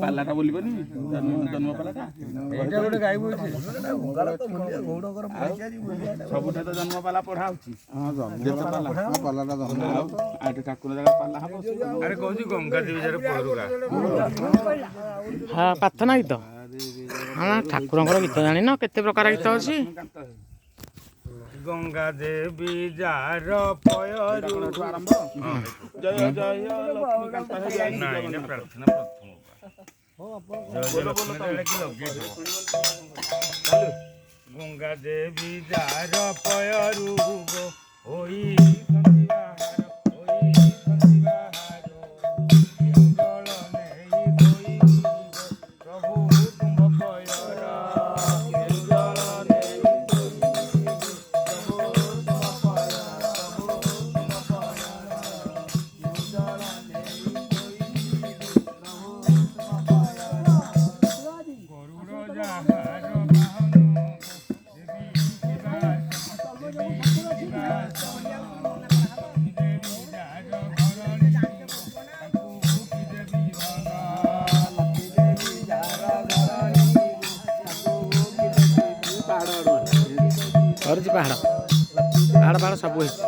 ପାଲାଟା ବୋଲିବନି ଜନ୍ମ ପାଲାଟା ସବୁଠେ ତ ଜନ୍ମ ପାଲା ପଢା ହଉଛି ଠାକୁର ଜାଗା ପାଲା ହବ କହୁଛି ଗଙ୍ଗା ଦେବୀ ପ୍ରାର୍ଥନା ଗୀତ ଠାକୁରଙ୍କର ଗୀତ ଜାଣିନ କେତେ ପ୍ରକାର ଗୀତ ଅଛି। ଗଙ୍ଗା ଦେବୀ ଯାର ପୟରୁ ଆରମ୍ଭ ଜୟ ଜୟ ଲକ୍ଷ୍ମୀ ପ୍ରାର୍ଥନା ଗଙ୍ଗା ଦେବୀ ଯାର ପୟରୁ ହୋଇ ପାହାଡ଼ ପାହାଡ଼ ପାହାଡ଼ ସବୁ ହେଇଛି।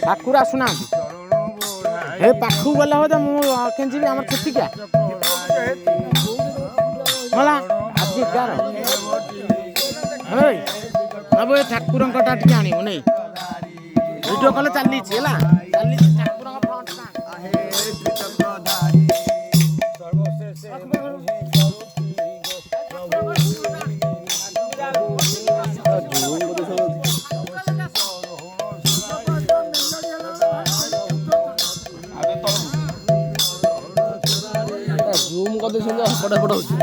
ଠାକୁର ଆସୁନାହାନ୍ତି ଏ ପାଖକୁ ଗଲେ ହବ ତ ମୁଁ କେମିତି ଯିବି ଆମର ଛୁତିକା ହେଲା ଆଜି 11 ହବ ଏ ଠାକୁରଙ୍କଟା ଟିକେ ଆଣିବୁ ନାଇଁ ଭିଡ଼ିଓ କଲେ ଚାଲିଛି ହେଲା ଚାଲିଛି ଠାକୁରଙ୍କ ଫ୍ରଣ୍ଟଟା ଜୁମ୍ କରିଦେଇଛନ୍ତି ହପଟ ହପଟ ହଉଛି।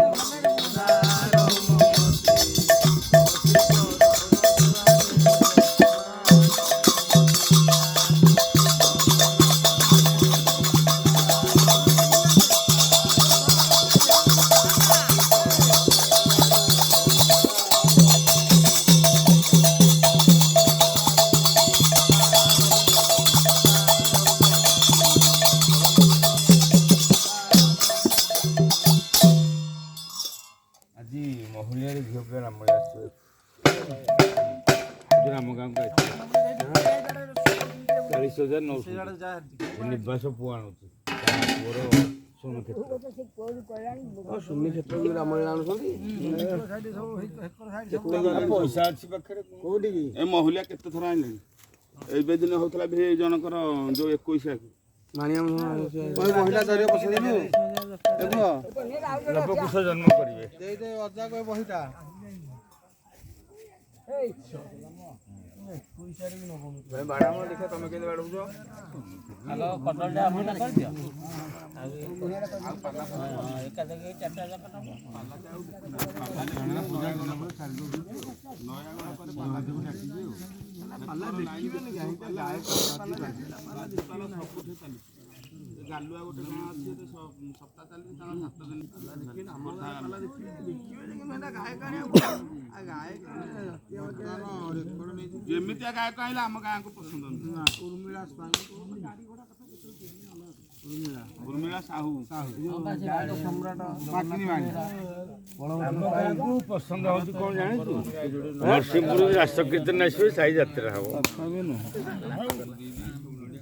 ମହୁଳିଆରେ ଝିଅ ପିଲା ରାମ ଆସିବେ ଆମ ଗାଁକୁ ଆସିବେ 40,900 ନିବାସ ପୁଅ ଆଣୁଛି ପୁଅର ସୁନି କ୍ଷେତ୍ର ରାମଲୀଳା ଆଣୁଛନ୍ତି ପଇସା ଅଛି ପାଖରେ କୋଉଠି କି ଏ ମହୁଲିଆ କେତେ ଥର ଆଣିଲେଣି ଏବେ ଦିନ ହଉଥିଲା ବି ଜଣଙ୍କର ଯୋଉ 21 ମହିଳା ଧରିବ ପଶିଦେଲୁ ନବକୁଶ ଜନ୍ମ କରିବେ ଦେଇଦେ ଅଜା କହେ ବହିଟା ବାଡ଼ାମ ଦେଖିଆ ତମେ କେମିତି ବାଡ଼ଉଛ କଟଲଟା ଆପଣଟା କରିଦିଅ ଏକାଥରେ 4ଟା ଯାକ ଗାଲୁଆ ଗୋଟେ ଗାଁ ଅଛି ସପ୍ତାହ ଚାଲିଛି ଯେମିତିଆ ଗାୟକ ଆଇଲେ ଆମ ଗାଁକୁ ପସନ୍ଦ ଉର୍ମିଳା ସାହୁ ପସନ୍ଦ ହଉଛି କଣ ଜାଣିଛୁ ନରସିଂହପୁର ରାସ କୀର୍ତ୍ତନ ଆସିବେ ସାଇ ଯାତ୍ରା ହବ